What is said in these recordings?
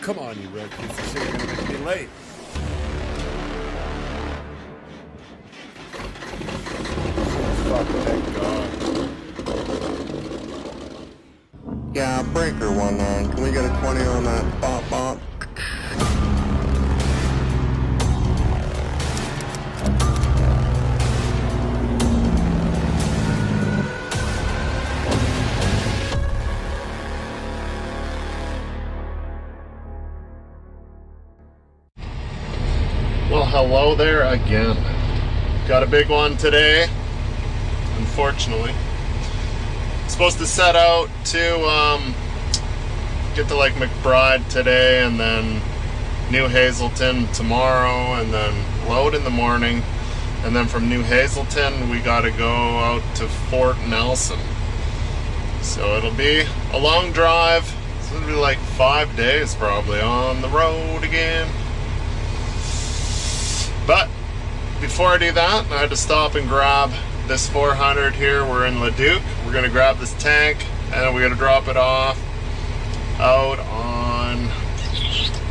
Come on, you red piece of shit, you're gonna make me late. Fuck, thank God. Yeah, breaker 1-9. Can we get a 20 on that bop bop? Well, hello there again. Got a big one today, unfortunately. Supposed to set out to get to Lake McBride today, and then New Hazelton tomorrow, and then load in the morning. And then from New Hazelton, we gotta go out to Fort Nelson. So it'll be a long drive. It's gonna be like 5 days probably on the road again. But before I do that, I had to stop and grab this 400 here. We're in Leduc. We're gonna grab this tank and we're gonna drop it off out on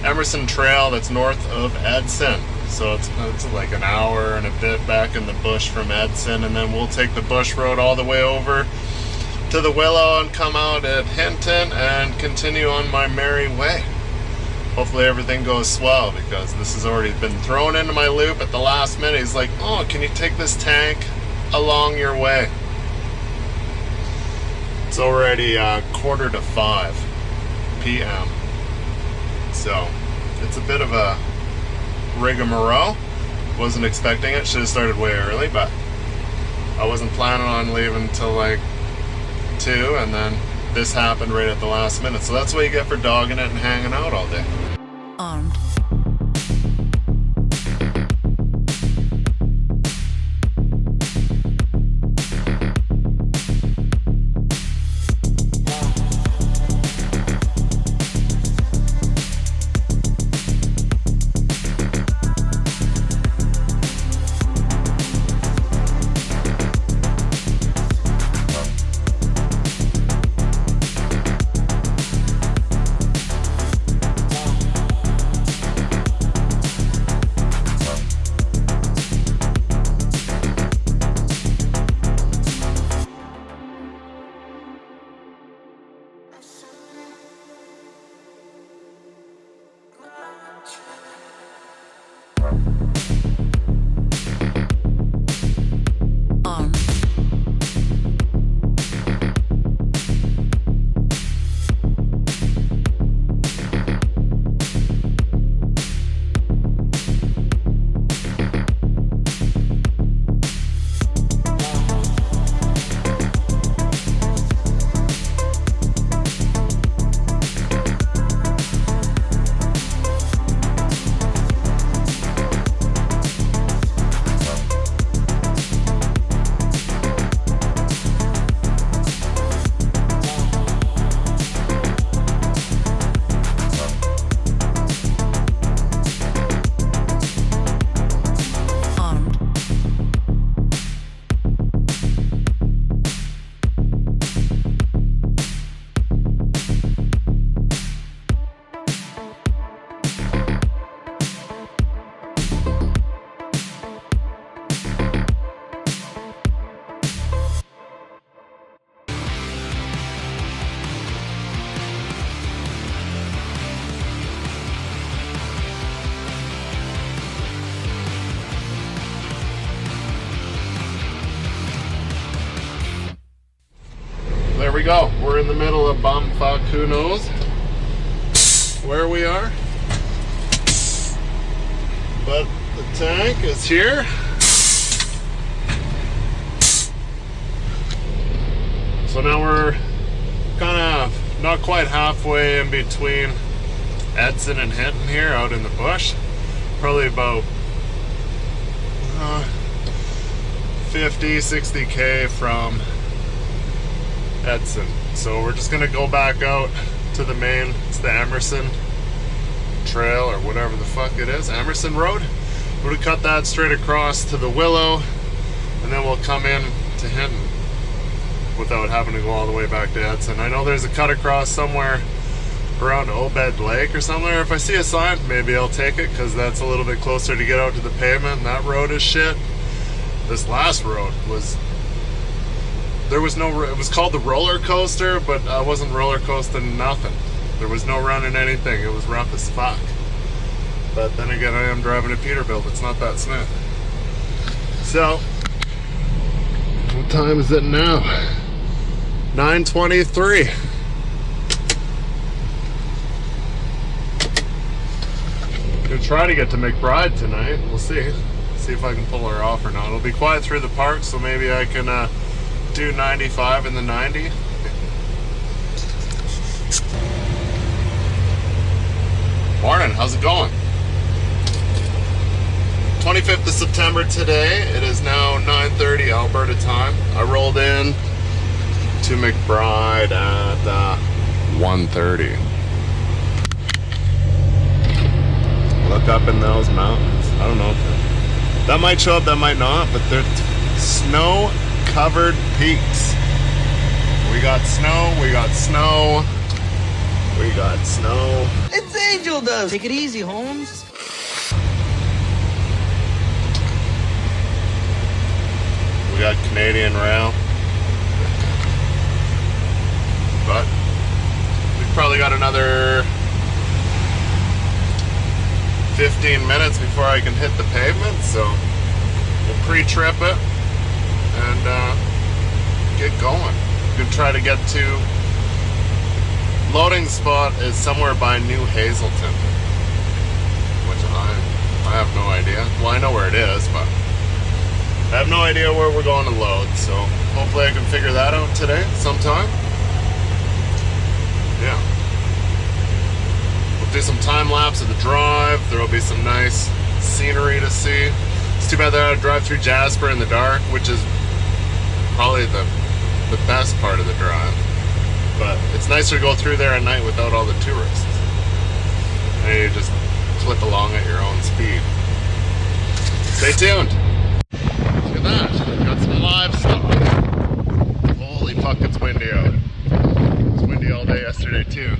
Emerson Trail that's north of Edson. So it's like an hour and a bit back in the bush from Edson, and then we'll take the bush road all the way over to the Willow and come out at Hinton and continue on my merry way. Hopefully everything goes swell, because this has already been thrown into my loop at the last minute. He's like, oh, can you take this tank along your way? It's already 4:45 p.m. So it's a bit of a rigmarole. Wasn't expecting it. Should have started way early, but I wasn't planning on leaving until like 2, and then this happened right at the last minute. So that's what you get for dogging it and hanging out all day. Armed. There we go. We're in the middle of bumfuck who knows where we are. But the tank is here. So now we're kind of not quite halfway in between Edson and Hinton here out in the bush. Probably about 50, 60K from Edson. So we're just gonna go back out to the main, it's the Emerson Trail or whatever the fuck it is, Emerson Road. We're gonna cut that straight across to the Willow, and then we'll come in to Hinton without having to go all the way back to Edson. I know there's a cut across somewhere around Obed Lake or somewhere. If I see a sign, maybe I'll take it, because that's a little bit closer to get out to the pavement, and that road is shit. This last road was, there was no, it was called the roller coaster, but I wasn't roller coasting nothing. There was no running anything. It was rough as fuck. But then again, I am driving to Peterbilt. It's not that smooth. So, what time is it now? 9:23. Gonna try to get to McBride tonight. We'll see. See if I can pull her off or not. It'll be quiet through the park, so maybe I can do 95 in the 90. Morning, how's it going? 25th of September today. It is now 9:30 Alberta time. I rolled in to McBride at 1:30. Look up in those mountains. I don't know if that might show up, that might not, but they're snow-covered peaks. We got snow, we got snow, we got snow. It's Angel does. Take it easy, Holmes. We got Canadian Rail. But we've probably got another 15 minutes before I can hit the pavement, so we'll pre-trip it and get going. We're gonna try to get to, loading spot is somewhere by New Hazelton, which I have no idea. Well, I know where it is, but I have no idea where we're going to load, so hopefully I can figure that out today sometime. Yeah. We'll do some time lapse of the drive. There will be some nice scenery to see. It's too bad that I had to drive through Jasper in the dark, which is probably the best part of the drive. But it's nicer to go through there at night without all the tourists. And you just clip along at your own speed. Stay tuned. Look at that. Got some livestock. Holy fuck, it's windy out. It was windy all day yesterday too.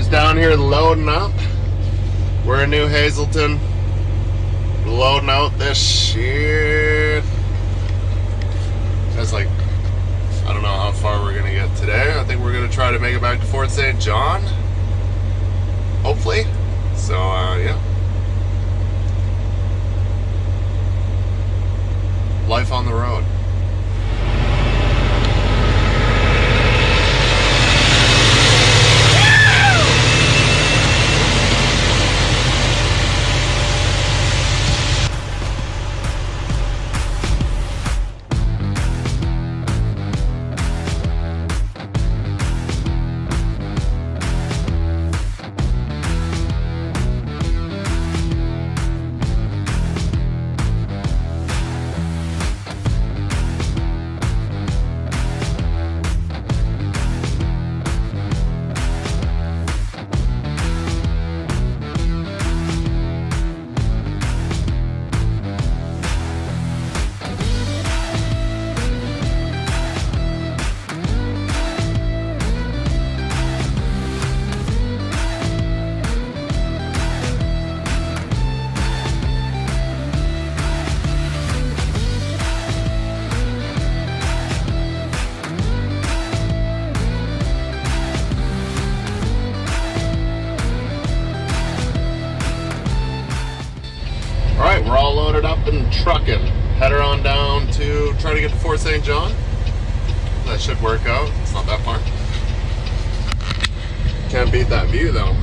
just down here loading up. We're in New Hazelton. Loading out this shit. That's like, I don't know how far we're gonna get today. I think we're gonna try to make it back to Fort St. John. Hopefully. So, yeah. Life on the road. Alright, we're all loaded up and trucking. Head her on down to try to get to Fort St. John. That should work out. It's not that far. Can't beat that view though.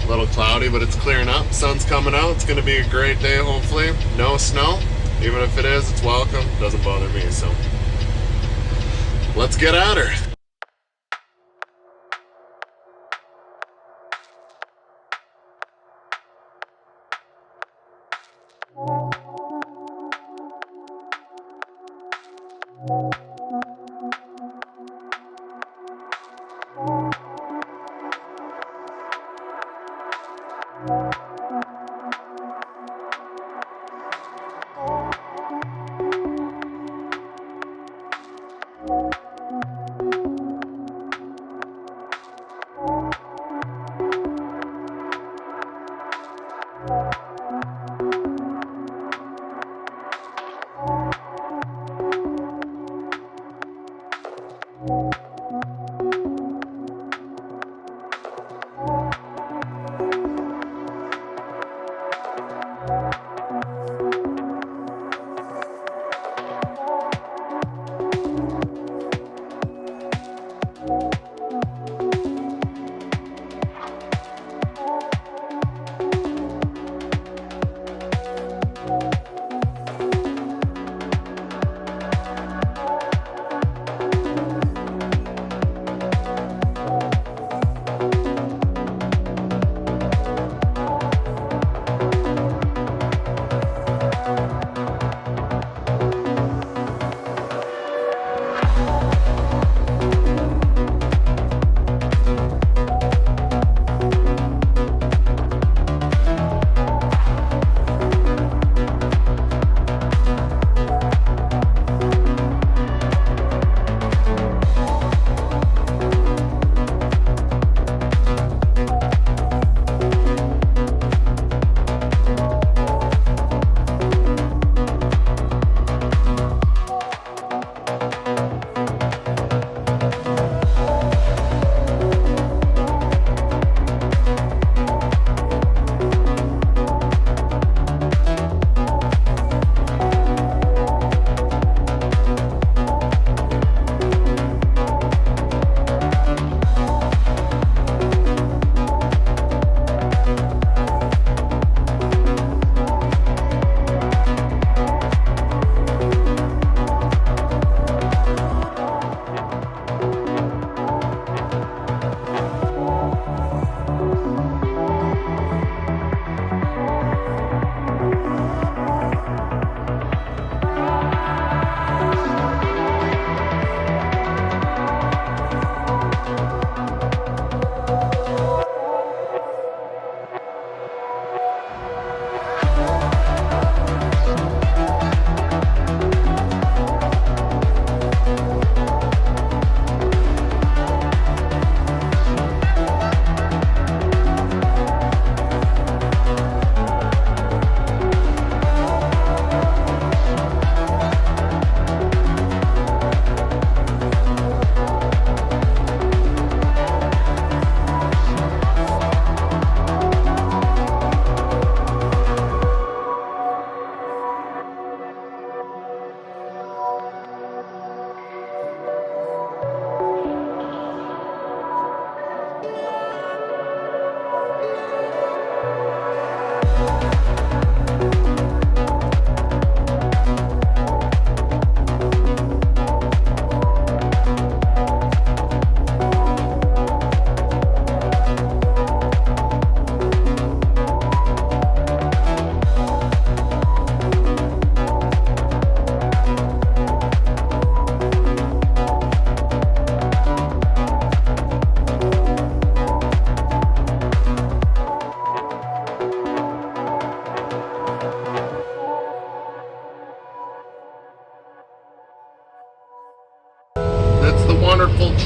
A little cloudy, but it's clearing up. Sun's coming out. It's going to be a great day, hopefully. No snow. Even if it is, it's welcome. Doesn't bother me, so let's get at her.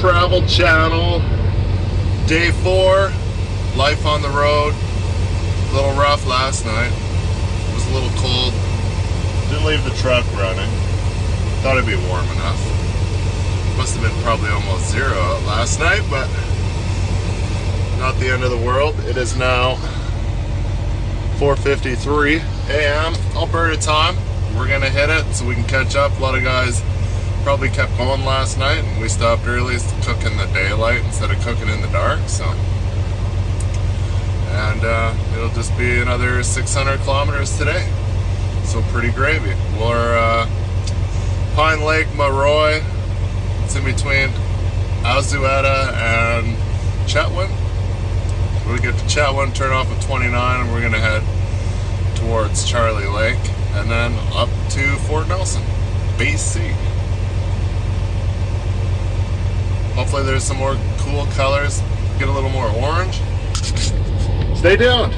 Travel Channel. Day 4, life on the road. A little rough last night. It was a little cold. Didn't leave the truck running. Thought it'd be warm enough. Must have been probably almost 0 out last night, but not the end of the world. It is now 4:53 a.m. Alberta time. We're gonna hit it so we can catch up. A lot of guys probably kept going last night, and we stopped early to cook in the daylight instead of cooking in the dark. So, and it'll just be another 600 kilometers today. So pretty gravy. We're Pine Lake, Maroy. It's in between Azueta and Chetwynd. When we get to Chetwynd, turn off at 29, and we're gonna head towards Charlie Lake, and then up to Fort Nelson, BC. Hopefully there's some more cool colors, get a little more orange. Stay tuned.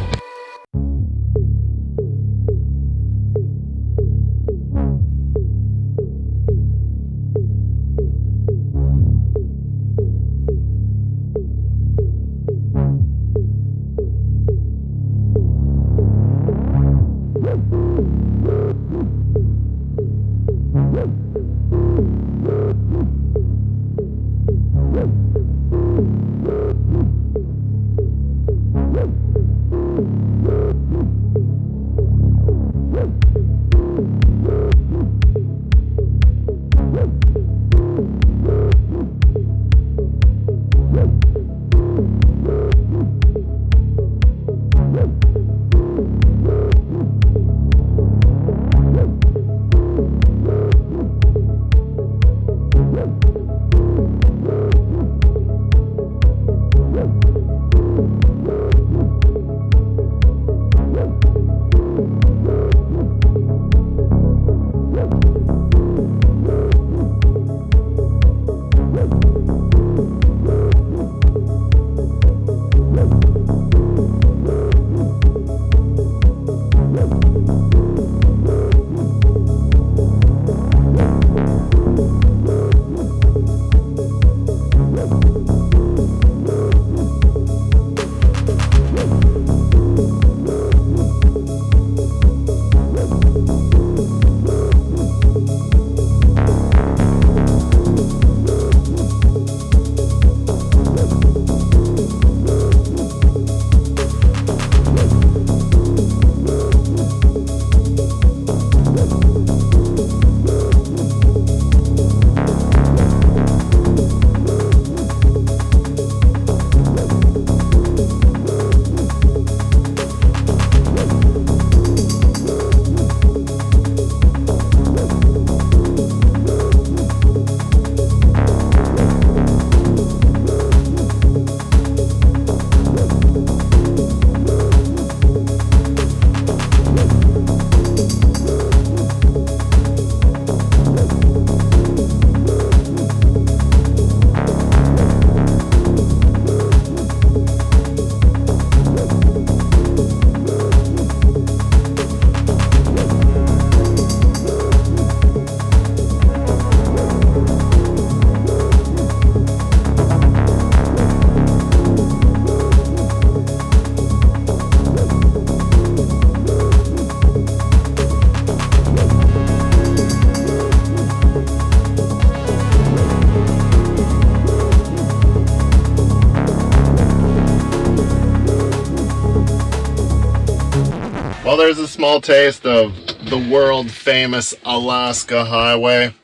Well, there's a small taste of the world famous Alaska Highway.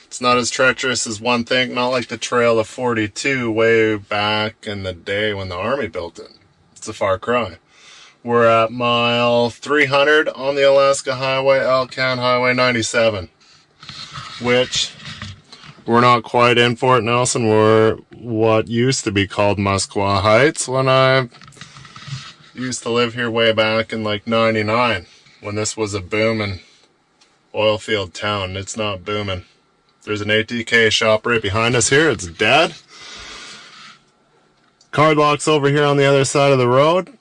It's not as treacherous as one think, not like the Trail of 42 way back in the day when the Army built it. It's a far cry. We're at mile 300 on the Alaska Highway, Alcan Highway 97, which we're not quite in Fort Nelson. We're what used to be called Musqueam Heights when I used to live here way back in like 99 when this was a booming oil field town. It's not booming. There's an ATK shop right behind us here. It's dead. Card locks over here on the other side of the road.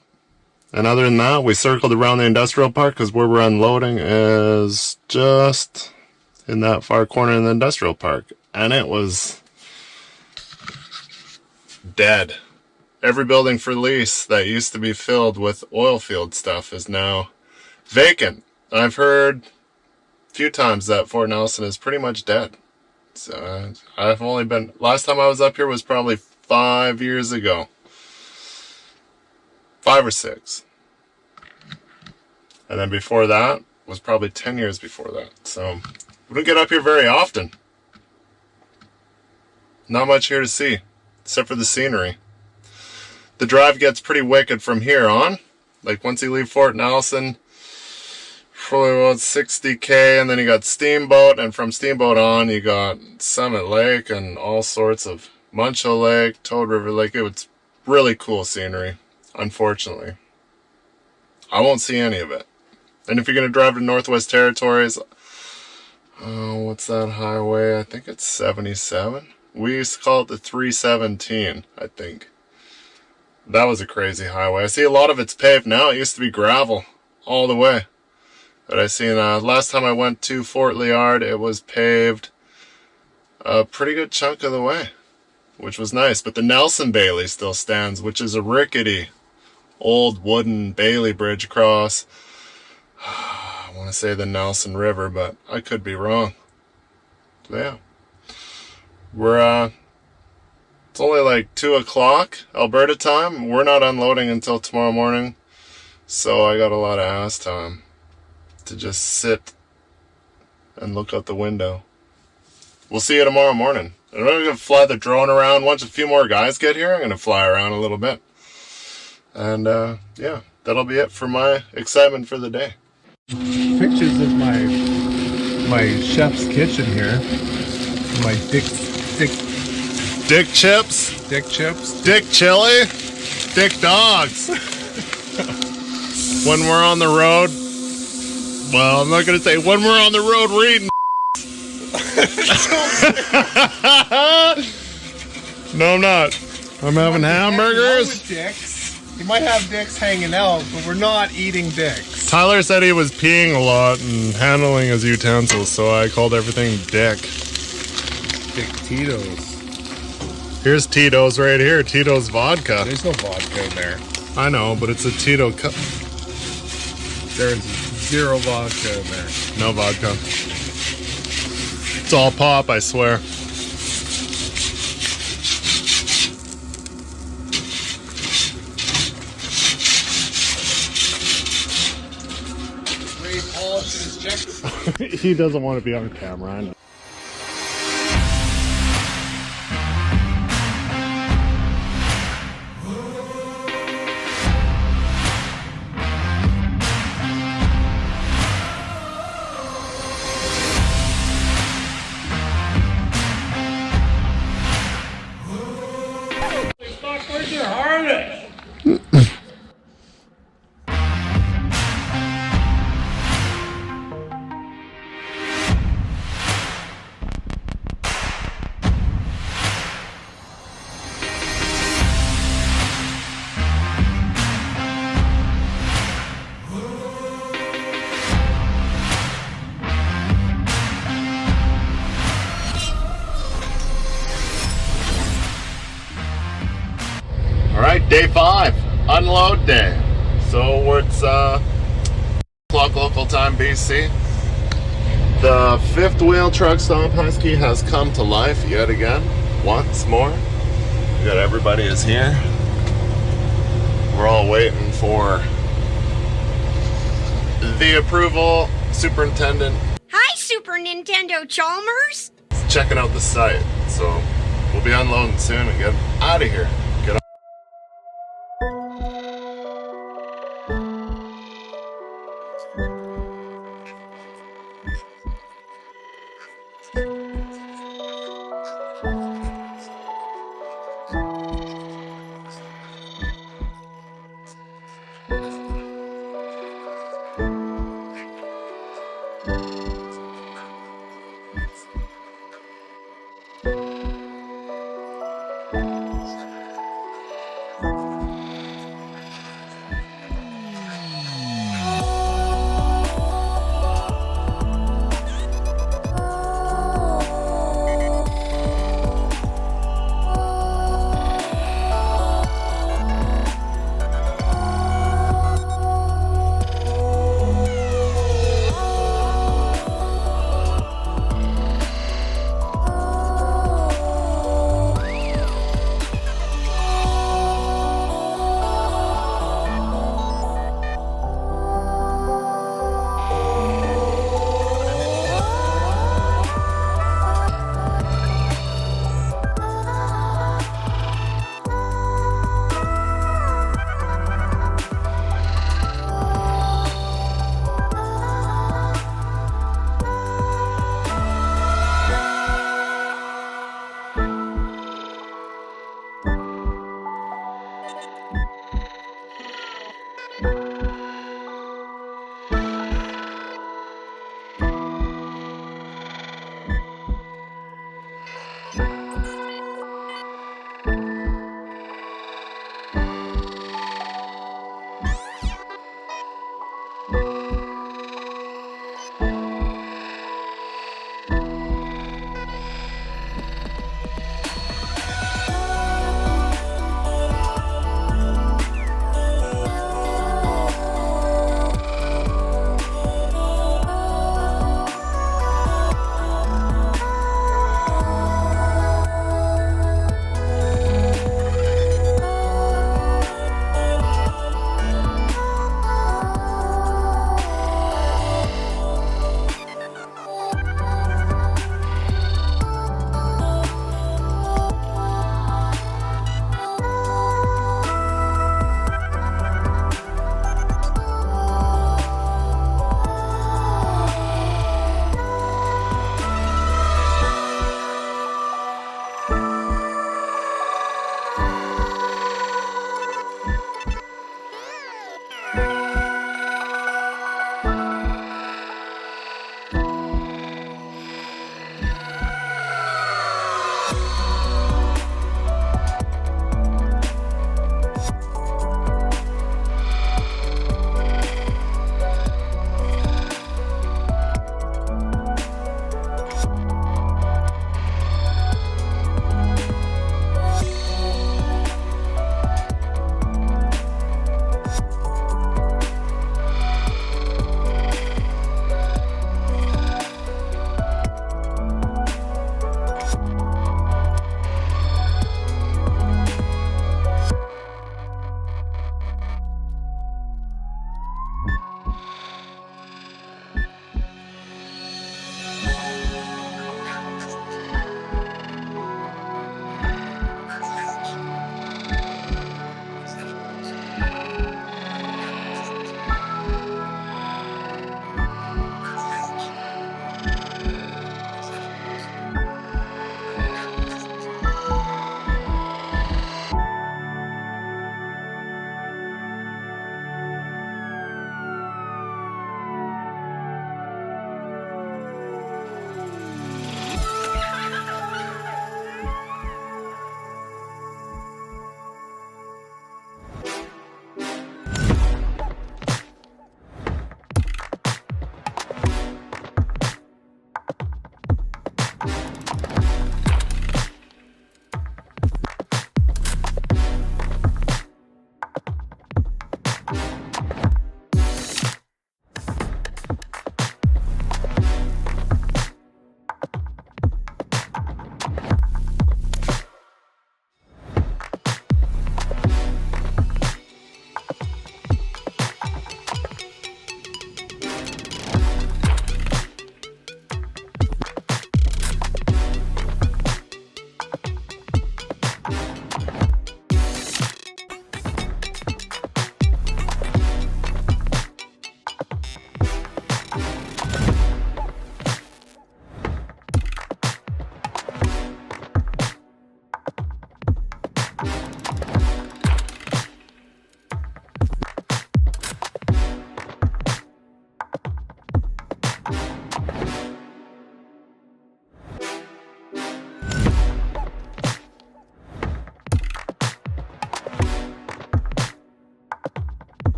And other than that, we circled around the industrial park because where we're unloading is just in that far corner in the industrial park. And it was dead. Every building for lease that used to be filled with oil field stuff is now vacant. I've heard a few times that Fort Nelson is pretty much dead. So I've only been, last time I was up here was probably 5 years ago. 5 or 6. And then before that was probably 10 years before that. So we don't get up here very often. Not much here to see, except for the scenery. The drive gets pretty wicked from here on. Like once you leave Fort Nelson, probably about 60K, and then you got Steamboat, and from Steamboat on you got Summit Lake and all sorts of Muncho Lake, Toad River Lake. It's really cool scenery. Unfortunately, I won't see any of it. And if you're going to drive to Northwest Territories, what's that highway? I think it's 77. We used to call it the 317, I think. That was a crazy highway. I see a lot of it's paved now. It used to be gravel all the way. But I seen last time I went to Fort Liard, it was paved a pretty good chunk of the way, which was nice. But the Nelson Bailey still stands, which is a rickety old wooden Bailey bridge across, I want to say the Nelson River, but I could be wrong. So yeah, we're it's only like 2 o'clock Alberta time. We're not unloading until tomorrow morning, so I got a lot of ass time to just sit and look out the window. We'll see you tomorrow morning. I'm going to fly the drone around. Once a few more guys get here, I'm going to fly around a little bit. And yeah, that'll be it for my excitement for the day. Pictures of my chef's kitchen here. My dick Chips, chips. dick chili, dick dogs. When we're on the road, well, I'm not going to say when we're on the road, we're eating. No, I'm not. I'm having hamburgers. Dicks. You might have dicks hanging out, but we're not eating dicks. Tyler said he was peeing a lot and handling his utensils, so I called everything dick. Dick Tito's. Here's Tito's right here. Tito's vodka. There's no vodka in there. I know, but it's a Tito cup. There's zero vodka in there. No vodka. It's all pop, I swear. He doesn't want to be on camera, I know. Where's your harness? Alright, day 5, unload day. So it's o'clock local time BC. The fifth wheel truck stop Husky has come to life yet again, once more. We got everybody is here. We're all waiting for the approval. Superintendent Hi, Super Nintendo Chalmers. checking out the site. So we'll be unloading soon and get out of here. Get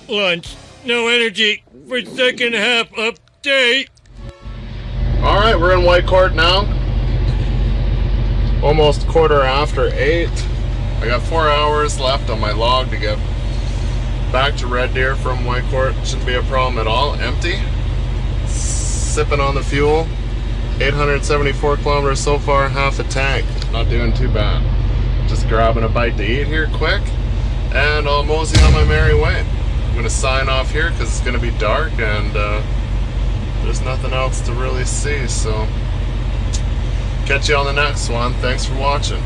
lunch. No energy for second half update. All right, we're in Whitecourt now. Almost 8:15. I got 4 hours left on my log to get back to Red Deer from Whitecourt. Shouldn't be a problem at all. Empty. Sipping on the fuel. 874 kilometers so far, half a tank. Not doing too bad. Just grabbing a bite to eat here quick, and I'll mosey on my merry way. I'm gonna sign off here because it's gonna be dark and there's nothing else to really see, so catch you on the next one. Thanks for watching.